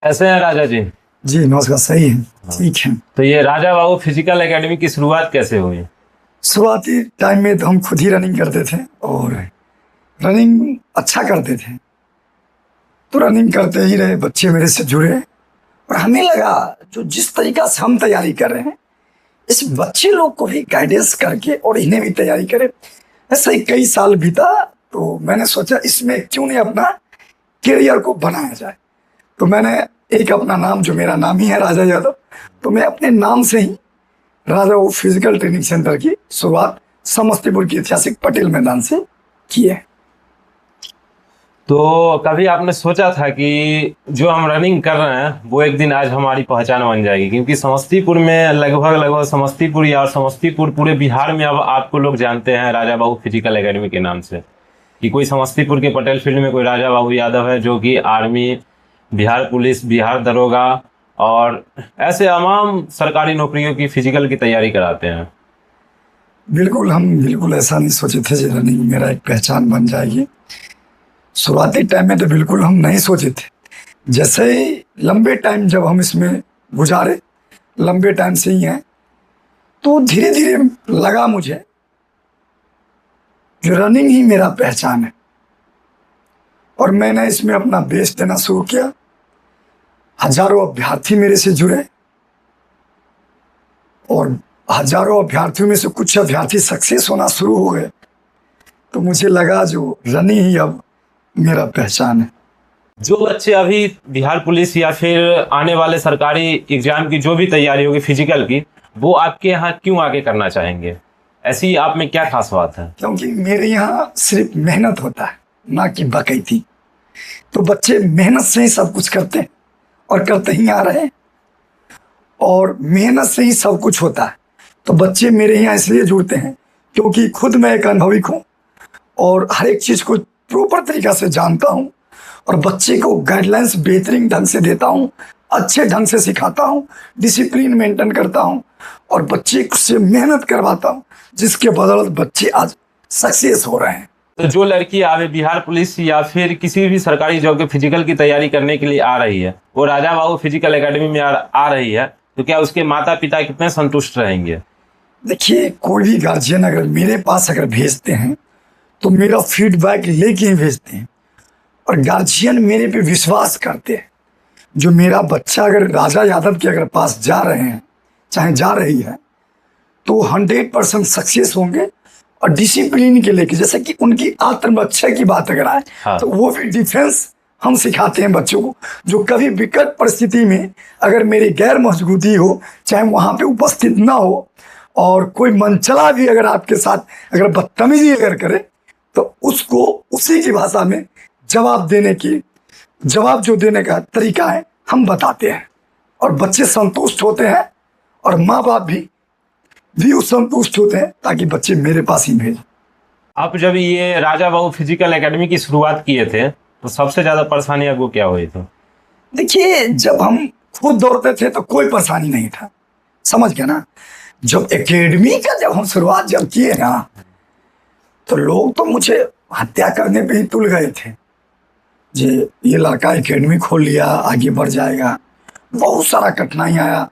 कैसे हैं राजा जी? जी नमस्कार। सही है, ठीक है। तो ये राजा बाबू फिजिकल एकेडमी की शुरुआत कैसे हुई? शुरुआती टाइम में तो हम खुद ही रनिंग करते थे और रनिंग अच्छा करते थे, तो रनिंग करते ही रहे, बच्चे मेरे से जुड़े और हमें लगा जो जिस तरीका से हम तैयारी कर रहे हैं इस बच्चे लोग को भी गाइडेंस करके और इन्हें भी तैयारी करें। ऐसा ही कई साल बीता तो मैंने सोचा इसमें क्यों नहीं अपना करियर को बनाया जाए। तो मैंने एक अपना नाम, जो मेरा नाम ही है राजा यादव, तो मैं अपने नाम से ही राजा वो फिजिकल ट्रेनिंग सेंटर की शुरुआत समस्तीपुर के ऐतिहासिक पटेल मैदान से की है। तो कभी आपने सोचा था कि जो हम रनिंग कर रहे हैं वो एक दिन आज हमारी पहचान बन जाएगी? क्योंकि समस्तीपुर में लगभग समस्तीपुर या समस्तीपुर पूरे बिहार में अब आपको लोग जानते हैं राजा बाबू फिजिकल एकेडमी के नाम से। कि कोई समस्तीपुर के पटेल फील्ड में कोई राजा बाबू यादव है जो कि आर्मी, बिहार पुलिस, बिहार दरोगा और ऐसे तमाम सरकारी नौकरियों की फिजिकल की तैयारी कराते हैं। हम बिल्कुल ऐसा नहीं सोचे थे कि रनिंग मेरा एक पहचान बन जाएगी। शुरुआती टाइम में तो बिल्कुल हम नहीं सोचे थे। जैसे ही लंबे टाइम जब हम इसमें गुजारे, लंबे टाइम से ही हैं, तो धीरे धीरे लगा मुझे कि रनिंग ही मेरा पहचान है और मैंने इसमें अपना बेस्ट देना शुरू किया। हजारों अभ्यर्थी मेरे से जुड़े और हजारों अभ्यर्थियों में से कुछ अभ्यर्थी सक्सेस होना शुरू हो गए, तो मुझे लगा जो रनिंग ही अब मेरा पहचान है। जो बच्चे अभी बिहार पुलिस या फिर आने वाले सरकारी एग्जाम की जो भी तैयारी होगी फिजिकल की, वो आपके यहाँ क्यों आगे करना चाहेंगे? ऐसी आप में क्या खास बात है? क्योंकि मेरे यहाँ सिर्फ मेहनत होता है, ना कि बकैती। तो बच्चे मेहनत से ही सब कुछ करते हैं और करते ही आ रहे हैं, और मेहनत से ही सब कुछ होता है। तो बच्चे मेरे यहाँ इसलिए जुड़ते हैं क्योंकि खुद मैं एक अनुभवी हूँ और हर एक चीज़ को प्रॉपर तरीका से जानता हूँ और बच्चे को गाइडलाइंस बेहतरीन ढंग से देता हूँ, अच्छे ढंग से सिखाता हूँ, डिसिप्लिन मेंटेन करता हूँ और बच्चे से मेहनत करवाता हूँ, जिसके बदौलत बच्चे आज सक्सेस हो रहे हैं। तो जो लड़की आगे बिहार पुलिस या फिर किसी भी सरकारी जॉब के फिजिकल की तैयारी करने के लिए आ रही है, वो राजा बाबू फिजिकल एकेडमी में आ रही है, तो क्या उसके माता पिता कितने संतुष्ट रहेंगे? देखिए, कोई भी गार्जियन अगर मेरे पास अगर भेजते हैं तो मेरा फीडबैक लेके ही भेजते हैं और गार्जियन मेरे पे विश्वास करते हैं। जो मेरा बच्चा अगर राजा यादव के अगर पास जा रहे हैं, चाहे जा रही है, तो 100% सक्सेस होंगे। और डिसिप्लिन के लेके, जैसे कि उनकी आत्मरक्षा की बात अगर आए, हाँ। तो वो भी डिफेंस हम सिखाते हैं बच्चों को। जो कभी विकट परिस्थिति में अगर मेरी गैर मौजूदगी हो, चाहे वहां पे उपस्थित ना हो, और कोई मनचला भी अगर आपके साथ अगर बदतमीजी अगर करे, तो उसको उसी की भाषा में जवाब जो देने का तरीका है हम बताते हैं और बच्चे संतुष्ट होते हैं और माँ बाप भी संतुष्ट होते हैं, ताकि बच्चे मेरे पास ही भेजें। आप जब ये राजा बाबू फिजिकल एकेडमी की शुरुआत किए थे तो सबसे ज्यादा परेशानी आपको क्या हुई थी? देखिए, जब हम खुद दौड़ते थे तो कोई परेशानी नहीं था, समझ गया ना। जब एकेडमी का जब हम शुरुआत जब किए ना, तो लोग तो मुझे हत्या करने पे ही तुल गए थे। ये लड़का एकेडमी खोल लिया, आगे बढ़ जाएगा। बहुत सारा कठिनाई आया,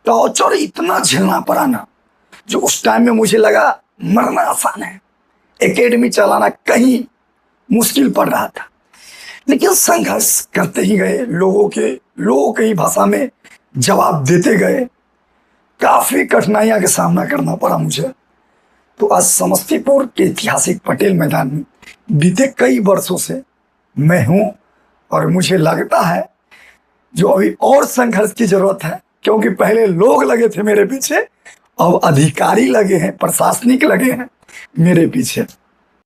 टॉर्चर इतना झेलना पड़ा ना, जो उस टाइम में मुझे लगा मरना आसान है, एकेडमी चलाना कहीं मुश्किल पड़ रहा था। लेकिन संघर्ष करते ही गए, लोगों की भाषा में जवाब देते गए। काफी कठिनाइयां का सामना करना पड़ा मुझे। तो आज समस्तीपुर के ऐतिहासिक पटेल मैदान में बीते कई वर्षों से मैं हूं और मुझे लगता है जो अभी और संघर्ष की जरूरत है, क्योंकि पहले लोग लगे थे मेरे पीछे, अब अधिकारी लगे हैं, प्रशासनिक लगे हैं मेरे पीछे।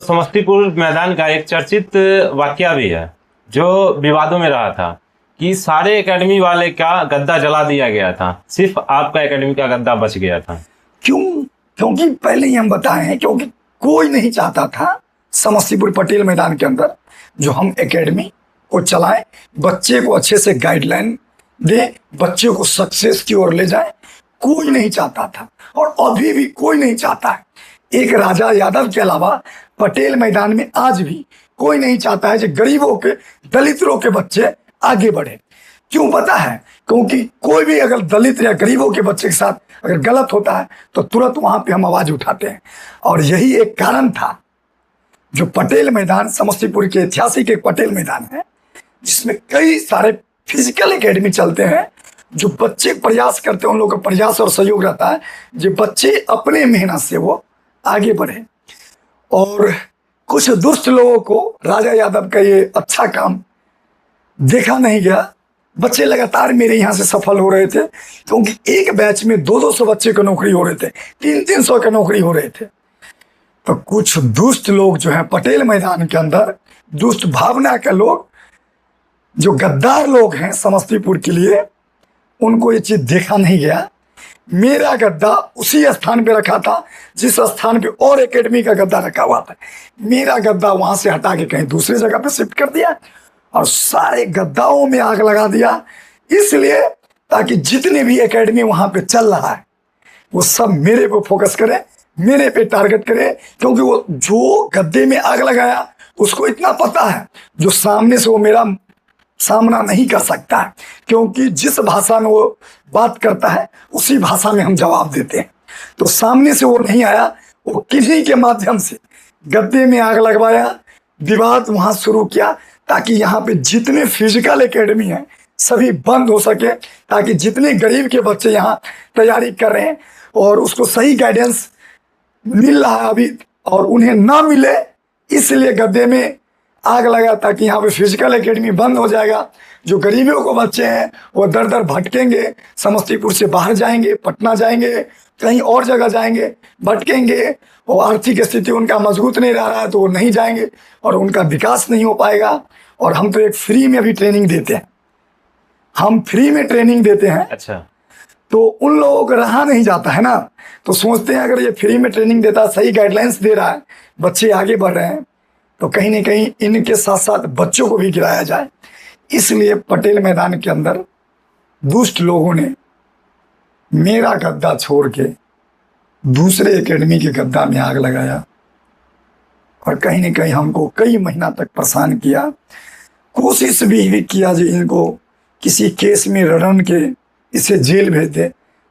समस्तीपुर मैदान का एक चर्चित वाकया भी है जो विवादों में रहा था कि सारे एकेडमी वाले का गद्दा जला दिया गया था, सिर्फ आपका एकेडमी का गद्दा बच गया था। क्योंकि पहले ही हम बताए हैं, क्योंकि कोई नहीं चाहता था समस्तीपुर पटेल मैदान के अंदर जो हम एकेडमी को चलाएं, बच्चे को अच्छे से गाइडलाइन दे, बच्चे को सक्सेस की ओर ले जाए। कोई नहीं चाहता था और अभी भी कोई नहीं चाहता है। एक राजा यादव के अलावा पटेल मैदान में आज भी कोई नहीं चाहता है कि गरीबों के, दलितों के बच्चे आगे बढ़े। क्यों पता है? क्योंकि कोई भी अगर दलित या गरीबों के बच्चे के साथ अगर गलत होता है तो तुरंत वहां पे हम आवाज उठाते हैं। और यही एक कारण था जो पटेल मैदान, समस्तीपुर के ऐतिहासिक एक पटेल मैदान है जिसमें कई सारे फिजिकल एकेडमी चलते हैं। जो बच्चे प्रयास करते हैं उन लोगों का प्रयास और सहयोग रहता है, जो बच्चे अपने मेहनत से वो आगे बढ़े। और कुछ दुष्ट लोगों को राजा यादव का ये अच्छा काम देखा नहीं गया। बच्चे लगातार मेरे यहाँ से सफल हो रहे थे, क्योंकि एक बैच में 200-200 बच्चे को नौकरी हो रहे थे, 300-300 के नौकरी हो रहे थे। तो कुछ दुष्ट लोग जो है पटेल मैदान के अंदर, दुष्ट भावना के लोग, जो गद्दार लोग हैं समस्तीपुर के लिए, उनको ये चीज देखा नहीं गया। मेरा गद्दा उसी स्थान पे रखा था जिस स्थान पे और एकेडमी का गद्दा रखा हुआ था। मेरा गद्दा वहां से हटा के कहीं दूसरी जगह पे शिफ्ट कर दिया और सारे गद्दाओं में आग लगा दिया, इसलिए ताकि जितने भी एकेडमी वहां पे चल रहा है वो सब मेरे पे फोकस करे, मेरे पे टारगेट करे। क्योंकि वो जो गद्दे में आग लगाया उसको इतना पता है जो सामने से वो मेरा सामना नहीं कर सकता है, क्योंकि जिस भाषा में वो बात करता है उसी भाषा में हम जवाब देते हैं। तो सामने से वो नहीं आया, वो किन्हीं के माध्यम से गद्दे में आग लगवाया, विवाद वहां शुरू किया, ताकि यहाँ पे जितने फिजिकल एकेडमी हैं सभी बंद हो सके, ताकि जितने गरीब के बच्चे यहाँ तैयारी कर रहे हैं और उसको सही गाइडेंस मिल रहा है अभी और उन्हें ना मिले, इसलिए गद्दे में आग लगा, ताकि यहाँ पे फिजिकल एकेडमी बंद हो जाएगा। जो गरीबियों को बच्चे हैं वो दर दर भटकेंगे, समस्तीपुर से बाहर जाएंगे, पटना जाएंगे, कहीं और जगह जाएंगे, भटकेंगे और आर्थिक स्थिति उनका मजबूत नहीं रह रहा है तो वो नहीं जाएंगे और उनका विकास नहीं हो पाएगा। और हम तो एक फ्री में भी ट्रेनिंग देते हैं, हम फ्री में ट्रेनिंग देते हैं। अच्छा, तो उन लोगों को रहा नहीं जाता है ना, तो सोचते हैं अगर ये फ्री में ट्रेनिंग देता है, सही गाइडलाइंस दे रहा है, बच्चे आगे बढ़ रहे हैं, तो कहीं ना कहीं इनके साथ साथ बच्चों को भी गिराया जाए। इसलिए पटेल मैदान के अंदर दुष्ट लोगों ने मेरा गद्दा छोड़ के दूसरे एकेडमी के गद्दा में आग लगाया और कहीं ना कहीं हमको कई महीना तक परेशान किया। कोशिश भी किया जो इनको किसी केस में रड़न के इसे जेल भेज दे,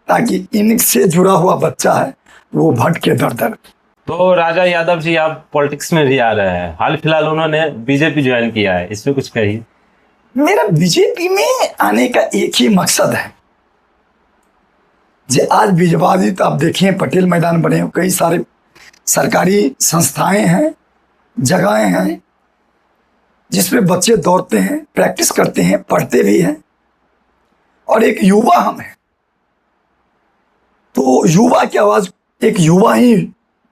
ताकि इनसे जुड़ा हुआ बच्चा है वो भटके दर दर। तो राजा यादव जी आप पॉलिटिक्स में भी आ रहे हैं, हाल फिलहाल उन्होंने बीजेपी ज्वाइन किया है, इसमें कुछ कहिए। मेरा बीजेपी में आने का एक ही मकसद है, जो आज बीजवादी तो आप देखिए पटेल मैदान बने हो, कई सारे सरकारी संस्थाएं हैं, जगहें हैं जिसमें बच्चे दौड़ते हैं, प्रैक्टिस करते हैं, पढ़ते भी हैं। और एक युवा हम हैं, तो युवा की आवाज एक युवा ही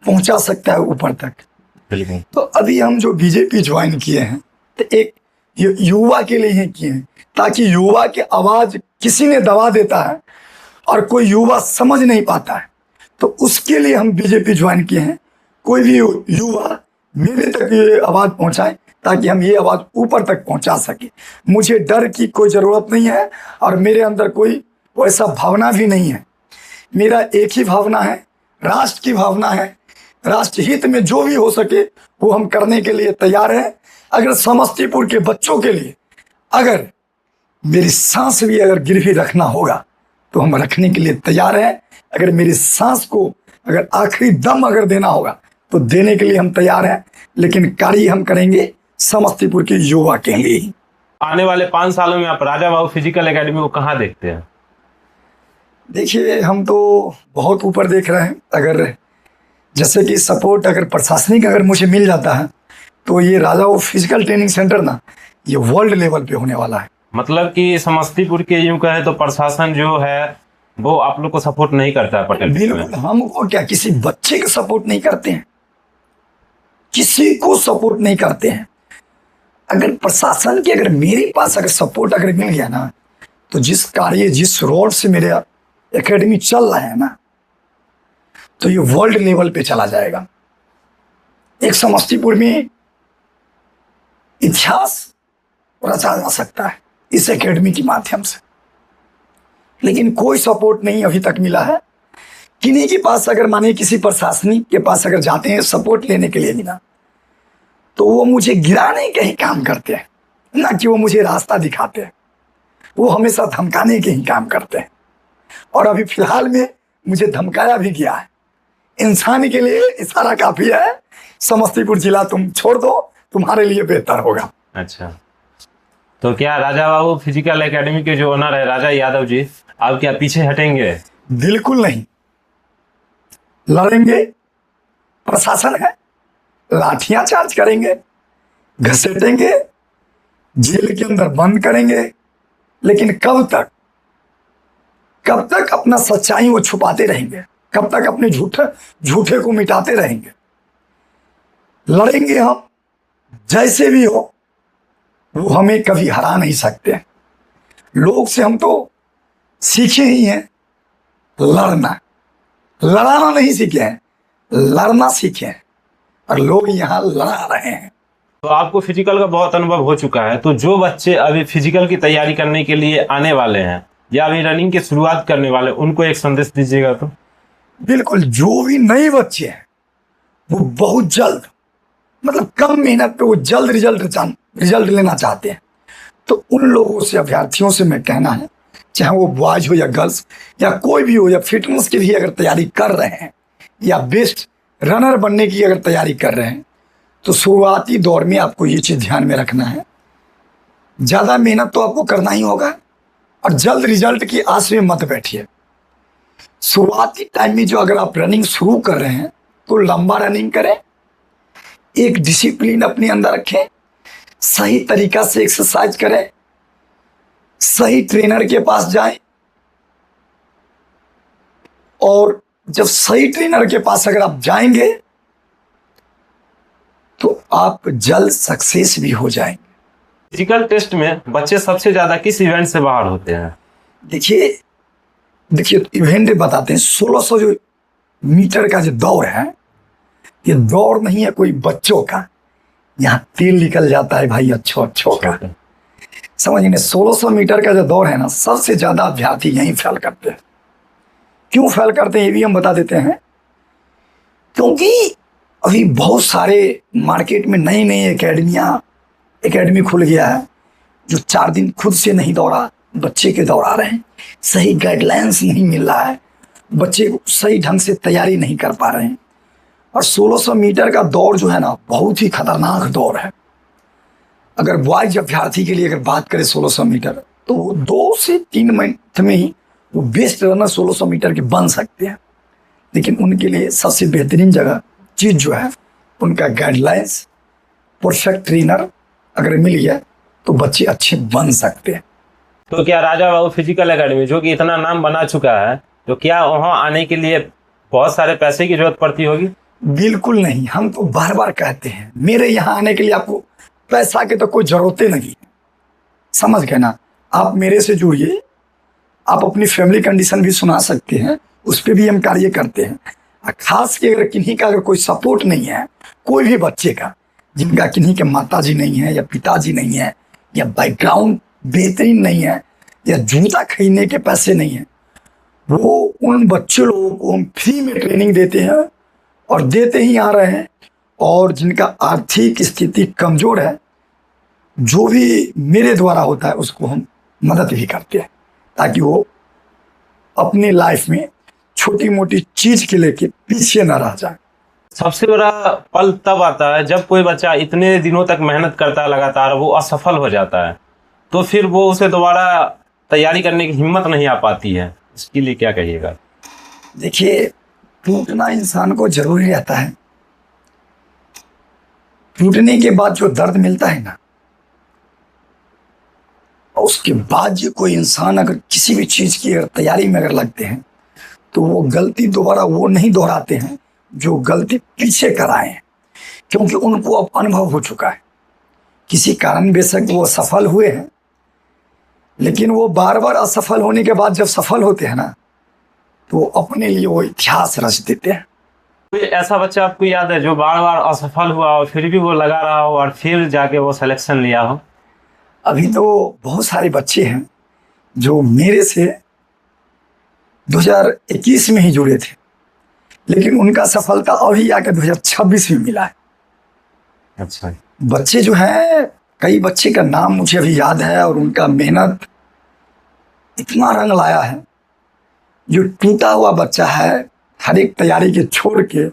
पहुंचा सकता है ऊपर तक। तो अभी हम जो बीजेपी ज्वाइन किए हैं तो एक युवा के लिए ही किए हैं, ताकि युवा की आवाज किसी ने दबा देता है और कोई युवा समझ नहीं पाता है, तो उसके लिए हम बीजेपी ज्वाइन किए हैं। कोई भी युवा मेरे तक ये आवाज पहुंचाए ताकि हम ये आवाज ऊपर तक पहुंचा सके। मुझे डर की कोई जरूरत नहीं है और मेरे अंदर कोई वैसा भावना भी नहीं है। मेरा एक ही भावना है, राष्ट्र की भावना है। राष्ट्र हित में जो भी हो सके वो हम करने के लिए तैयार हैं। अगर समस्तीपुर के बच्चों के लिए अगर मेरी सांस भी अगर गिरवी रखना होगा तो हम रखने के लिए तैयार हैं। अगर मेरी सांस को अगर आखिरी दम अगर देना होगा तो देने के लिए हम तैयार हैं, लेकिन कार्य हम करेंगे समस्तीपुर के युवा के लिए। आने वाले 5 सालों में आप राजा बाबू फिजिकल एकेडमी को कहाँ देखते हैं? देखिए, हम तो बहुत ऊपर देख रहे हैं। अगर जैसे कि सपोर्ट अगर प्रशासनिक अगर मुझे मिल जाता है तो ये Raja Babu physical training centre ना ये वर्ल्ड लेवल पे होने वाला है। मतलब कि समस्तीपुर के यूं कहे तो प्रशासन जो है वो आप लोग को सपोर्ट नहीं करता है पटेल? बिल्कुल, हमको क्या किसी बच्चे को सपोर्ट नहीं करते हैं, किसी को सपोर्ट नहीं करते हैं। अगर प्रशासन के अगर मेरे पास अगर सपोर्ट अगर मिल गया ना तो जिस कार्य जिस रोड से मेरे एकेडमी चल रहा है ना तो ये वर्ल्ड लेवल पे चला जाएगा। एक समस्तीपुर में इतिहास रचा जा सकता है इस एकेडमी के माध्यम से, लेकिन कोई सपोर्ट नहीं अभी तक मिला है। किन्हीं के पास अगर माने किसी प्रशासनिक के पास अगर जाते हैं सपोर्ट लेने के लिए भी ना तो वो मुझे गिराने का ही काम करते हैं, ना कि वो मुझे रास्ता दिखाते हैं। वो हमेशा धमकाने के ही काम करते हैं। और अभी फिलहाल में मुझे धमकाया भी गया है। इंसान के लिए इशारा काफी है, समस्तीपुर जिला तुम छोड़ दो, तुम्हारे लिए बेहतर होगा। अच्छा, तो क्या राजा बाबू फिजिकल एकेडमी के जो ओनर है राजा यादव जी, आप क्या पीछे हटेंगे? बिल्कुल नहीं, लड़ेंगे। प्रशासन है, लाठियां चार्ज करेंगे, घसीटेंगे, जेल के अंदर बंद करेंगे। लेकिन कब तक अपना सच्चाई वो छुपाते रहेंगे? कब तक अपने झूठे को मिटाते रहेंगे? लड़ेंगे हम, जैसे भी हो। वो हमें कभी हरा नहीं सकते। लोग से हम तो सीखे ही हैं लड़ना, लड़ाना नहीं सीखे हैं, लड़ना सीखे हैं। और लोग यहाँ लड़ा रहे हैं। तो आपको फिजिकल का बहुत अनुभव हो चुका है, तो जो बच्चे अभी फिजिकल की तैयारी करने के लिए आने वाले हैं या अभी रनिंग की शुरुआत करने वाले, उनको एक संदेश दीजिएगा। तो बिल्कुल, जो भी नए बच्चे हैं वो बहुत जल्द, मतलब कम मेहनत पे वो जल्द रिजल्ट लेना चाहते हैं, तो उन लोगों से, अभ्यर्थियों से मैं कहना है, चाहे वो बॉयज हो या गर्ल्स या कोई भी हो, या फिटनेस की भी अगर तैयारी कर रहे हैं या बेस्ट रनर बनने की अगर तैयारी कर रहे हैं, तो शुरुआती दौर में आपको ये चीज़ ध्यान में रखना है, ज़्यादा मेहनत तो आपको करना ही होगा और जल्द रिजल्ट की आस में मत बैठिए। शुरुआती टाइम में जो अगर आप रनिंग शुरू कर रहे हैं तो लंबा रनिंग करें, एक डिसिप्लिन अपने अंदर रखें, सही तरीका से एक्सरसाइज करें, सही ट्रेनर के पास जाएं। और जब सही ट्रेनर के पास अगर आप जाएंगे तो आप जल्द सक्सेस भी हो जाएंगे। फिजिकल टेस्ट में बच्चे सबसे ज्यादा किस इवेंट से बाहर होते हैं? देखिए इवेंट बताते हैं। 1600 जो मीटर का जो दौड़ है, ये दौड़ नहीं है कोई बच्चों का, यहाँ तेल निकल जाता है भाई अच्छों का, समझ गए। 1600 मीटर का जो दौड़ है ना, सबसे ज्यादा अभ्यर्थी यहीं फेल करते हैं। क्यों फेल करते हैं ये भी हम बता देते हैं। क्योंकि अभी बहुत सारे मार्केट में नई नई एकेडमी खुल गया है, जो 4 दिन खुद से नहीं दौड़ा, बच्चे के दौड़ा रहे हैं। सही गाइडलाइंस नहीं मिल रहा है, बच्चे को सही ढंग से तैयारी नहीं कर पा रहे हैं। और 1600 मीटर का दौड़ जो है ना, बहुत ही खतरनाक दौड़ है। अगर बॉयज अभ्यर्थी के लिए अगर बात करें 1600 मीटर, तो वो 2 से 3 मिनट में ही वो बेस्ट रनर 1600 मीटर के बन सकते हैं। लेकिन उनके लिए सबसे बेहतरीन जगह चीज़ जो है, उनका गाइडलाइंस, परफेक्ट ट्रेनर अगर मिल गया तो बच्चे अच्छे बन सकते हैं। तो क्या राजा बाबू फिजिकल एकेडमी, जो कि इतना नाम बना चुका है, तो क्या वहाँ आने के लिए बहुत सारे पैसे की जरूरत पड़ती होगी? बिल्कुल नहीं। हम तो बार बार कहते हैं, मेरे यहाँ आने के लिए आपको पैसा की तो कोई जरूरत नहीं है, समझ गए ना। आप मेरे से जुड़िए, आप अपनी फैमिली कंडीशन भी सुना सकते हैं, उस पर भी हम कार्य करते हैं। खास के अगर किन्हीं का अगर कोई सपोर्ट नहीं है, कोई भी बच्चे का, जिनका किन्हीं के माताजी नहीं है या पिताजी नहीं है या बैकग्राउंड बेहतरीन नहीं है या जूता खरीदने के पैसे नहीं है, वो उन बच्चों लोगों को हम फ्री में ट्रेनिंग देते हैं और देते ही आ रहे हैं। और जिनका आर्थिक स्थिति कमजोर है, जो भी मेरे द्वारा होता है उसको हम मदद भी करते हैं, ताकि वो अपनी लाइफ में छोटी मोटी चीज के लेके पीछे न रह जाए। सबसे बड़ा पल तब आता है जब कोई बच्चा इतने दिनों तक मेहनत करता है लगातार, वो असफल हो जाता है, तो फिर वो उसे दोबारा तैयारी करने की हिम्मत नहीं आ पाती है। इसके लिए क्या कहिएगा? देखिए, टूटना इंसान को जरूरी रहता है। टूटने के बाद जो दर्द मिलता है ना, और उसके बाद जो कोई इंसान अगर किसी भी चीज की अगर तैयारी में अगर लगते हैं, तो वो गलती दोबारा वो नहीं दोहराते हैं जो गलती पीछे कराए हैं, क्योंकि उनको अब अनुभव हो चुका है। किसी कारण बेशक वो सफल हुए हैं, लेकिन वो बार बार असफल होने के बाद जब सफल होते हैं ना, तो वो अपने लिए वो इतिहास रच देते हैं। कोई ऐसा बच्चा आपको याद है जो बार बार असफल हुआ और फिर भी वो लगा रहा हो और फिर जाके वो सिलेक्शन लिया हो? अभी तो बहुत सारे बच्चे हैं जो मेरे से 2021 में ही जुड़े थे, लेकिन उनका सफलता अभी आकर 2026 में मिला है। अच्छा। बच्चे जो हैं, कई बच्चे का नाम मुझे अभी याद है और उनका मेहनत इतना रंग लाया है। जो टूटा हुआ बच्चा है, हर एक तैयारी के छोड़ के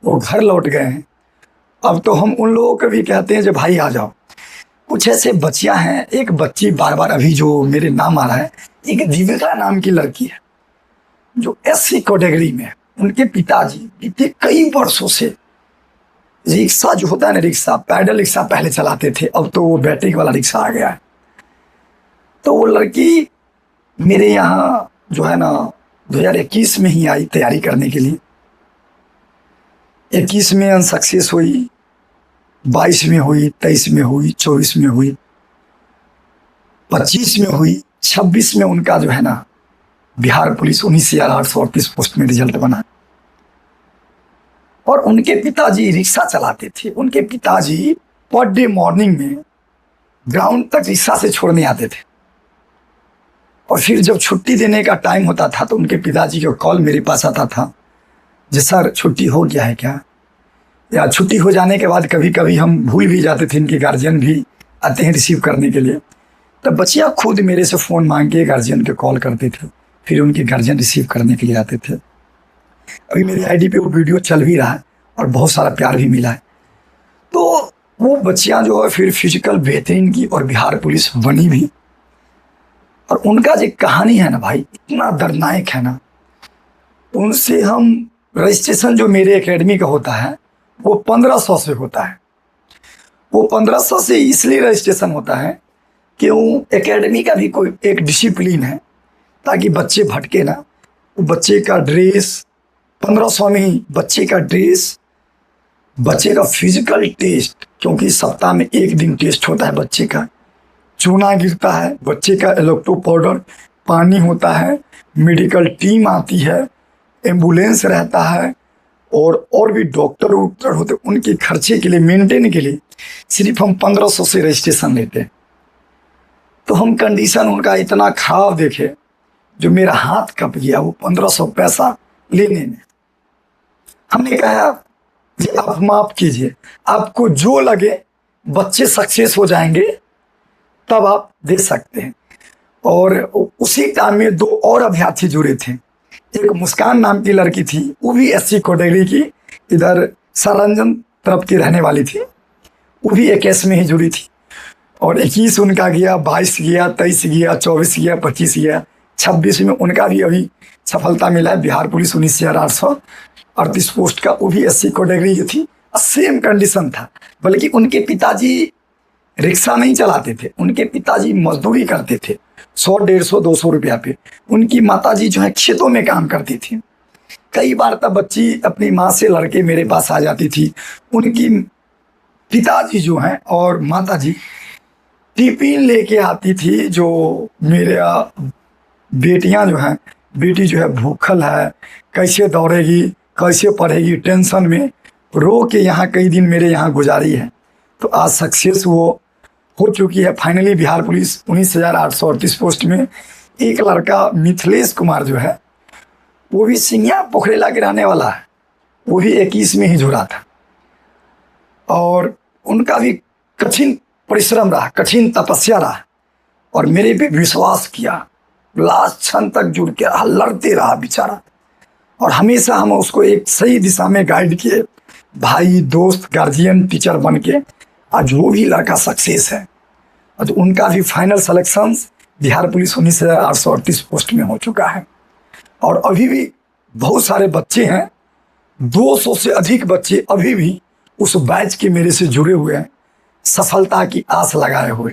वो घर लौट गए हैं। अब तो हम उन लोगों को भी कहते हैं जो भाई आ जाओ। कुछ ऐसे बच्चियां हैं, एक बच्ची बार बार अभी जो मेरे नाम आ रहा है, एक दीपिका नाम की लड़की है जो एससी कैटेगरी में है। उनके पिताजी बीते कई वर्षों से रिक्शा जो होता है ना, रिक्शा, पैडल रिक्शा पहले चलाते थे, अब तो वो बैटरी वाला रिक्शा आ गया है। तो वो लड़की मेरे यहाँ जो है ना 2021 में ही आई तैयारी करने के लिए। 21 में अनसक्सेस हुई, 22 में हुई, 23 में हुई, 24 में हुई, 25 में हुई, 26 में उनका जो है ना बिहार पुलिस 19,838 पोस्ट में रिजल्ट बना। और उनके पिताजी रिक्शा चलाते थे। उनके पिताजी पर डे मॉर्निंग में ग्राउंड तक रिक्शा से छोड़ने आते थे, और फिर जब छुट्टी देने का टाइम होता था तो उनके पिताजी का कॉल मेरे पास आता था, जी सर छुट्टी हो गया है क्या। या छुट्टी हो जाने के बाद कभी कभी हम भूल भी जाते थे, इनके गार्जियन भी आते हैं रिसीव करने के लिए, तब बच्चियाँ खुद मेरे से फ़ोन मांग के गार्जियन के कॉल करते थे, फिर उनके गार्जियन रिसीव करने के लिए आते थे। अभी मेरी आईडी पे वो वीडियो चल भी रहा है और बहुत सारा प्यार भी मिला है। तो वो बच्चियाँ जो है फिर फिजिकल बेहतरीन की और बिहार पुलिस बनी भी। और उनका जो कहानी है ना भाई, इतना दर्दनाक है ना। उनसे हम रजिस्ट्रेशन जो मेरे एकेडमी का होता है वो 1500 से होता है। वो 1500 से इसलिए रजिस्ट्रेशन होता है कि वो एकेडमी का भी कोई एक डिसिप्लिन है, ताकि बच्चे भटके ना। वो बच्चे का ड्रेस 1500 में ही, बच्चे का ड्रेस, बच्चे का फिजिकल टेस्ट, क्योंकि सप्ताह में एक दिन टेस्ट होता है बच्चे का, चूना गिरता है, बच्चे का इलेक्ट्रो पाउडर, पानी होता है, मेडिकल टीम आती है, एम्बुलेंस रहता है, और भी डॉक्टर होते, उनके खर्चे के लिए, मेंटेन के लिए सिर्फ हम 1500 से रजिस्ट्रेशन लेते हैं। तो हम कंडीशन उनका इतना खराब देखे, जो मेरा हाथ कप गया वो 1500 पैसा लेने में। हमने कहा कि आप माफ कीजिए, आपको जो लगे बच्चे सक्सेस हो जाएंगे तब आप दे सकते हैं। और उसी टाइम में 2 और अभ्यर्थी जुड़े थे। एक मुस्कान नाम की लड़की थी, वो भी एससी कैटेगरी की, इधर सरंजन तरफ की रहने वाली थी, वो भी 21 में ही जुड़ी थी। और 21 उनका गया, 22 गया, 23 गया, 24 गया, 25 गया, 26 में उनका भी अभी सफलता मिला है। बिहार पुलिस 19,838 पोस्ट का, वो भी एससी कैटेगरी की थी। सेम कंडीशन था, बल्कि उनके पिताजी रिक्शा नहीं चलाते थे, उनके पिताजी मजदूरी करते थे 100, 150, 200 रुपया पे। उनकी माताजी जो है खेतों में काम करती थी। कई बार तब बच्ची अपनी माँ से लड़के मेरे पास आ जाती थी। उनकी पिताजी जो हैं और माताजी टिफिन लेके आती थी, जो मेरे बेटियां जो हैं, बेटी जो है भूखल है, कैसे दौड़ेगी, कैसे पढ़ेगी, टेंशन में रो के यहाँ कई दिन मेरे यहाँ गुजारी है। तो आज सक्सेस वो हो चुकी है फाइनली। बिहार पुलिस 19,838 पोस्ट में एक लड़का मिथिलेश कुमार जो है, वो भी सिंगिया पोखरेला के रहने वाला है, वो भी 21 में ही जुड़ा था। और उनका भी कठिन परिश्रम रहा, कठिन तपस्या रहा, और मेरे पे विश्वास किया, लास्ट क्षण तक जुड़ के रहा, लड़ते रहा बेचारा। और हमेशा हम उसको एक सही दिशा में गाइड किए, भाई, दोस्त, गार्जियन, टीचर बन के। आज वो भी लड़का सक्सेस है। और तो उनका भी final selection Bihar police 19,838 post में हो चुका है। और अभी भी बहुत सारे बच्चे हैं, 200 से अधिक बच्चे अभी भी उस बैच के मेरे से जुड़े हुए हैं, सफलता की आस लगाए हुए।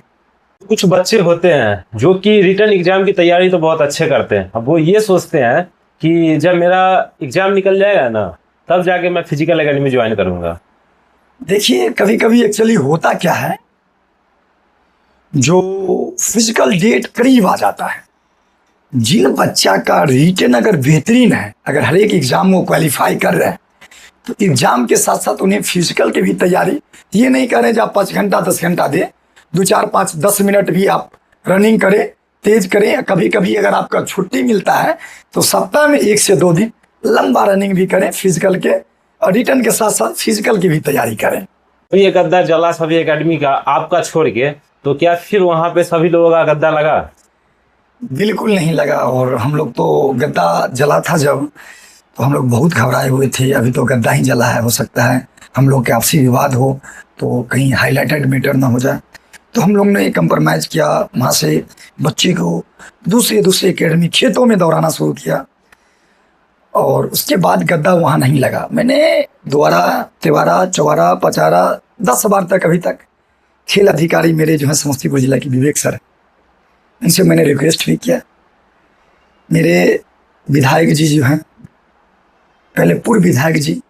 कुछ बच्चे होते हैं जो कि रिटर्न एग्जाम की तैयारी तो बहुत अच्छे करते हैं। अब वो ये सोचते हैं कि जब मेरा एग्जाम निकल जाएगा ना, तब जाके मैं फिजिकल एकेडमी ज्वाइन करूंगा। देखिए, कभी कभी एक्चुअली होता क्या है, जो फिजिकल डेट करीब आ जाता है, जिन बच्चा का रिटर्न अगर बेहतरीन है, अगर हर एक एग्जाम को क्वालिफाई कर रहे हैं, तो एग्जाम के साथ साथ उन्हें फिजिकल की भी तैयारी, ये नहीं करें जब 5 घंटा 10 घंटा दे, 2, 4, 5, 10 मिनट भी आप रनिंग करें, तेज करें। कभी कभी अगर आपका छुट्टी मिलता है तो सप्ताह में 1 से 2 दिन लंबा रनिंग भी करें फिजिकल के, और रिटर्न के साथ साथ फिजिकल की भी तैयारी करें। तो ये गद्दा जला सभी एकेडमी का आपका छोड़ के, तो क्या फिर वहां पे सभी लोगों का गद्दा लगा? बिल्कुल नहीं लगा। और हम लोग तो गद्दा जला था जब, तो हम लोग बहुत घबराए हुए थे। अभी तो गद्दा ही जला है, हो सकता है हम लोग के आपसी विवाद हो तो कहीं हाईलाइटेड मैटर ना हो जाए। तो हम लोग ने कंप्रोमाइज़ किया, वहाँ से बच्चे को दूसरे दूसरे एकेडमी खेतों में दौड़ाना शुरू किया। और उसके बाद गद्दा वहाँ नहीं लगा। मैंने दोबारा तिवारा चौबारा पचारा 10 बार तक अभी तक खेल अधिकारी मेरे जो है समस्तीपुर जिला के विवेक सर, उनसे मैंने रिक्वेस्ट भी किया। मेरे विधायक जी जो हैं, पहले पूर्व विधायक जी,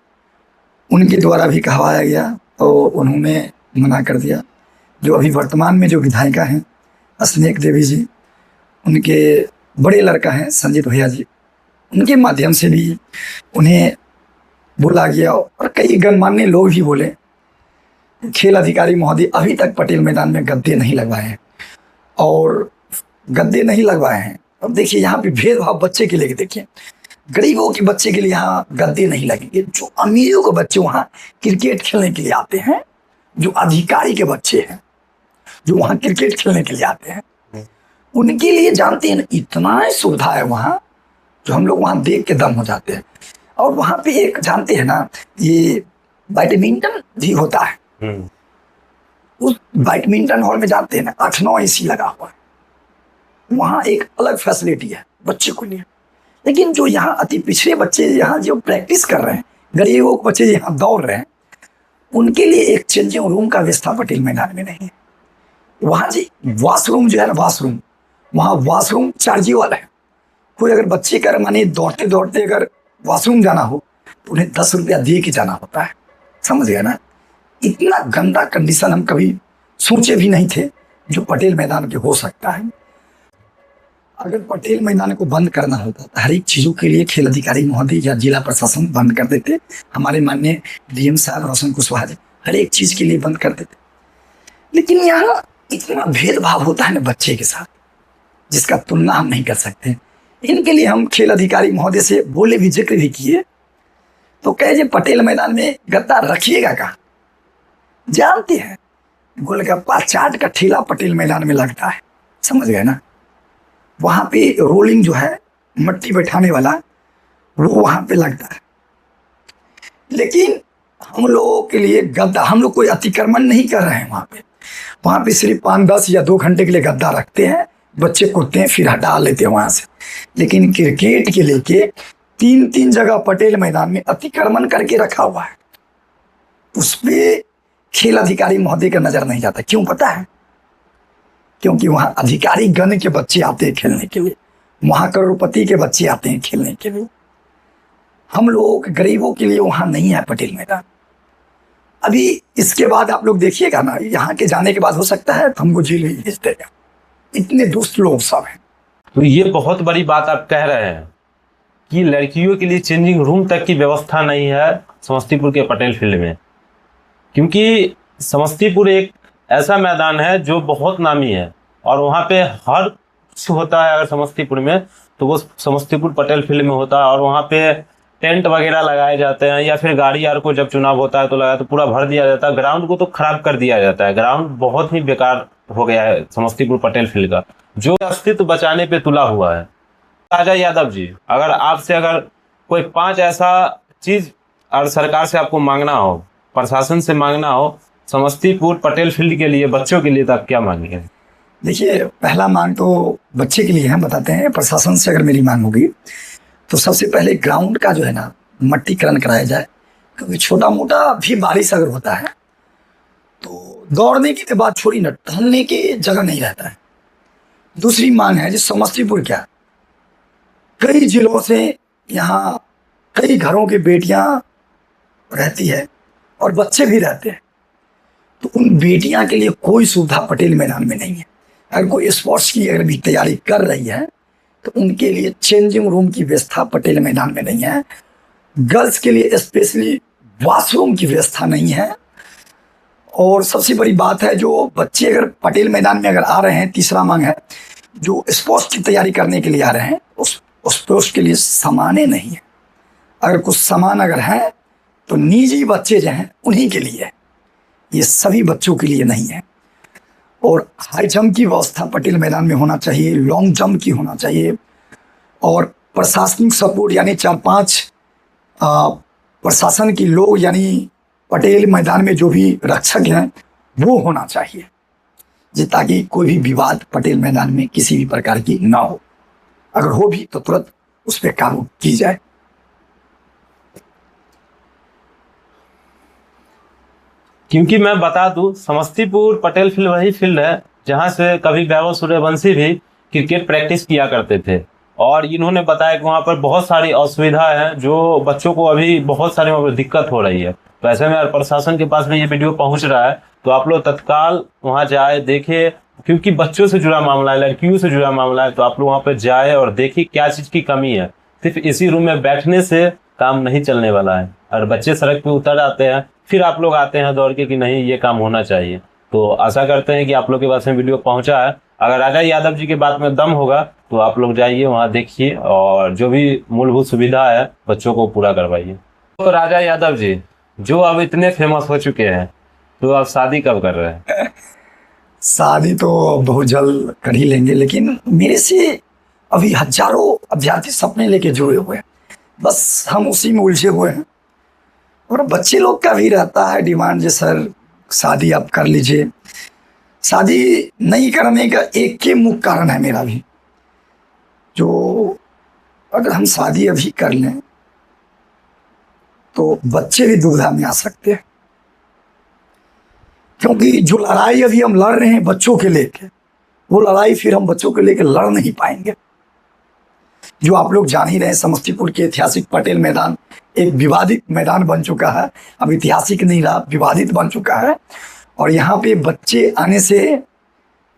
उनके द्वारा भी कहवाया गया तो उन्होंने मना कर दिया। जो अभी वर्तमान में जो विधायिका हैं स्नेक देवी जी, उनके बड़े लड़का हैं संजीत भैया जी, उनके माध्यम से भी उन्हें बोला गया। और कई गणमान्य लोग भी बोले। खेल अधिकारी महोदय अभी तक पटेल मैदान में गद्दे नहीं लगवाए हैं, और गद्दे नहीं लगवाए हैं। अब देखिए यहाँ पे भेदभाव बच्चे के लिए, देखिए गरीबों के बच्चे के लिए यहाँ गद्दे नहीं लगेंगे। जो अमीरों के बच्चे वहाँ क्रिकेट खेलने के लिए आते हैं, जो अधिकारी के बच्चे हैं जो वहाँ क्रिकेट खेलने के लिए आते हैं, उनके लिए जानते हैं इतना सुविधा है वहाँ, जो हम लोग वहाँ देख के दम हो जाते हैं। और वहाँ पे एक जानते हैं ना, ये बैडमिंटन भी होता है। उस बैडमिंटन हॉल में जानते हैं ना 8-9 AC लगा हुआ है। वहाँ एक अलग फैसिलिटी है बच्चे को लिए। लेकिन जो यहाँ अति पिछड़े बच्चे यहाँ जो प्रैक्टिस कर रहे हैं, गरीबों के बच्चे यहाँ दौड़ रहे हैं, उनके लिए एक चेंजिंग रूम का व्यवस्था पटेल मैदान में नहीं है। वहाँ जी वॉशरूम जो है ना, वॉशरूम, वहाँ वॉशरूम चार्जेबल है। कोई अगर बच्चे कर माने दौड़ते दौड़ते अगर वॉशरूम जाना हो तो उन्हें 10 रुपया दे के जाना होता है। समझ गया ना? इतना गंदा कंडीशन हम कभी सोचे भी नहीं थे जो पटेल मैदान के हो सकता है। अगर पटेल मैदान को बंद करना होता तो हर एक चीज़ों के लिए खेल अधिकारी महोदय या जिला प्रशासन बंद कर देते। हमारे माननीय DM साहब रोशन कुशवाहा जी हर एक चीज़ के लिए बंद कर देते। लेकिन यहाँ इतना भेदभाव होता है ना बच्चे के साथ, जिसका तुलना हम नहीं कर सकते। इनके लिए हम खेल अधिकारी महोदय से बोले भी, जिक्र भी किए, तो कहे जे पटेल मैदान में गद्दा रखिएगा कहाँ? जानते हैं गोलगप्पा चाट का ठेला पटेल मैदान में लगता है। समझ गए ना? वहाँ पे रोलिंग जो है मट्टी बैठाने वाला, वो वहाँ पे लगता है। लेकिन हम लोगों के लिए गद्दा, हम लोग कोई अतिक्रमण नहीं कर रहे हैं। वहाँ पे सिर्फ 5-10 या 2 घंटे के लिए गद्दा रखते हैं, बच्चे कूदते हैं, फिर हटा लेते हैं वहाँ से। लेकिन क्रिकेट के लेके 3-3 जगह पटेल मैदान में अतिक्रमण करके रखा हुआ है। उस पर खेल अधिकारी महोदय का नजर नहीं जाता। क्यों पता है? क्योंकि वहाँ अधिकारी गण के बच्चे आते हैं खेलने के लिए, वहाँ करोड़पति के बच्चे आते हैं खेलने के लिए। हम लोग गरीबों के लिए वहाँ नहीं है पटेल मैदान। अभी इसके बाद आप लोग देखिएगा ना, यहाँ के जाने के बाद हो सकता है तो हमको जेल भेज देगा। इतने दुष्ट लोग सब हैं। तो ये बहुत बड़ी बात आप कह रहे हैं कि लड़कियों के लिए चेंजिंग रूम तक की व्यवस्था नहीं है समस्तीपुर के पटेल फील्ड में। क्योंकि समस्तीपुर एक ऐसा मैदान है जो बहुत नामी है, और वहाँ पे हर कुछ होता है अगर समस्तीपुर में तो वो समस्तीपुर पटेल फील्ड में होता है। और वहाँ पे टेंट वगैरह लगाए जाते हैं, या फिर गाड़ी यार को जब चुनाव होता है तो लगा तो पूरा भर दिया जाता है। ग्राउंड को तो खराब कर दिया जाता है। ग्राउंड बहुत ही बेकार हो गया है समस्तीपुर पटेल फील्ड का, जो अस्तित्व बचाने पे तुला हुआ है। राजा यादव जी, अगर आपसे अगर कोई 5 ऐसा चीज और सरकार से आपको मांगना हो, प्रशासन से मांगना हो समस्तीपुर पटेल फील्ड के लिए, बच्चों के लिए, तो आप क्या मांगेंगे? देखिए, पहला मांग तो बच्चे के लिए हम बताते हैं। प्रशासन से अगर मेरी मांग होगी तो सबसे पहले ग्राउंड का जो है ना मट्टीकरण कराया जाए। क्योंकि छोटा मोटा भी बारिश अगर होता है तो दौड़ने की बात छोड़ी ना, टहलने की जगह नहीं रहता है। दूसरी मांग है, जिस समस्तीपुर क्या कई जिलों से यहाँ कई घरों की बेटियां रहती है और बच्चे भी रहते हैं, तो उन बेटियां के लिए कोई सुविधा पटेल मैदान में नहीं है। अगर कोई स्पोर्ट्स की अगर भी तैयारी कर रही है तो उनके लिए चेंजिंग रूम की व्यवस्था पटेल मैदान में नहीं है। गर्ल्स के लिए स्पेशली वॉशरूम की व्यवस्था नहीं है। और सबसे बड़ी बात है, जो बच्चे अगर पटेल मैदान में अगर आ रहे हैं, तीसरा मांग है, जो स्पोर्ट्स की तैयारी करने के लिए आ रहे हैं उस स्पोर्ट्स के लिए सामाने नहीं है। अगर कुछ सामान अगर है तो निजी बच्चे जो हैं उन्हीं के लिए है, ये सभी बच्चों के लिए नहीं है। और हाई जंप की व्यवस्था पटेल मैदान में होना चाहिए, लॉन्ग जंप की होना चाहिए, और प्रशासनिक सपोर्ट यानी 4-5 प्रशासन की लोग यानी पटेल मैदान में जो भी रक्षक हैं वो होना चाहिए, जी, ताकि कोई भी विवाद पटेल मैदान में किसी भी प्रकार की ना हो। अगर हो भी तो तुरंत उस पर काबू की जाए। क्योंकि मैं बता दूं, समस्तीपुर पटेल फील्ड वही फील्ड है जहां से कभी वैभव सूर्यवंशी भी क्रिकेट प्रैक्टिस किया करते थे। और इन्होंने बताया कि वहां पर बहुत सारी असुविधा है, जो बच्चों को अभी बहुत सारी वहाँ पर दिक्कत हो रही है। तो ऐसे में अगर प्रशासन के पास में ये वीडियो पहुंच रहा है तो आप लोग तत्काल वहां जाए, देखे, क्योंकि बच्चों से जुड़ा मामला है, लड़कियों से जुड़ा मामला है। तो आप लोग वहां पर जाए और देखिए क्या चीज की कमी है। सिर्फ इसी रूम में बैठने से काम नहीं चलने वाला है। और बच्चे सड़क पे उतर आते हैं, फिर आप लोग आते हैं दौड़ के कि नहीं ये काम होना चाहिए। तो आशा करते हैं कि आप लोग के पास में वीडियो पहुंचा है। अगर राजा यादव जी के बात में दम होगा तो आप लोग जाइए वहां, देखिए और जो भी मूलभूत सुविधा है बच्चों को पूरा करवाइए। तो राजा यादव जी जो अब इतने फेमस हो चुके हैं, तो आप शादी कब कर रहे हैं? शादी तो बहुत जल्द कर ही लेंगे, लेकिन मेरे से अभी हजारों अभ्यर्थी सपने लेके जुड़े हुए हैं, बस हम उसी में उलझे हुए हैं। और बच्चे लोग का भी रहता है डिमांड, जे सर शादी आप कर लीजिए। शादी नहीं करने का एक ही मुख्य कारण है मेरा भी, जो अगर हम शादी अभी कर लें तो बच्चे भी दुविधा में आ सकते हैं, क्योंकि जो लड़ाई अभी हम लड़ रहे हैं बच्चों के लेके, वो लड़ाई फिर हम बच्चों के लेके लड़ नहीं पाएंगे। जो आप लोग जान ही रहे हैं, समस्तीपुर के ऐतिहासिक पटेल मैदान एक विवादित मैदान बन चुका है। अब ऐतिहासिक नहीं रहा, विवादित बन चुका है। और यहाँ पे बच्चे आने से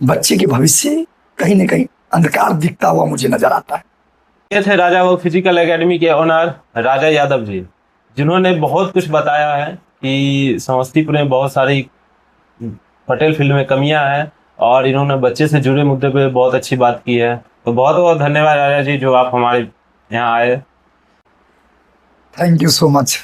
बच्चे के भविष्य कहीं ना कहीं अंधकार दिखता हुआ मुझे नजर आता है। ये थे राजा वो फिजिकल एकेडमी के ओनर राजा यादव जी, जिन्होंने बहुत कुछ बताया है कि समस्तीपुर में बहुत सारी पटेल फील्ड में कमियां हैं, और इन्होंने बच्चे से जुड़े मुद्दे पे बहुत अच्छी बात की है। तो बहुत बहुत धन्यवाद राजा जी जो आप हमारे यहाँ आए। Thank you so much.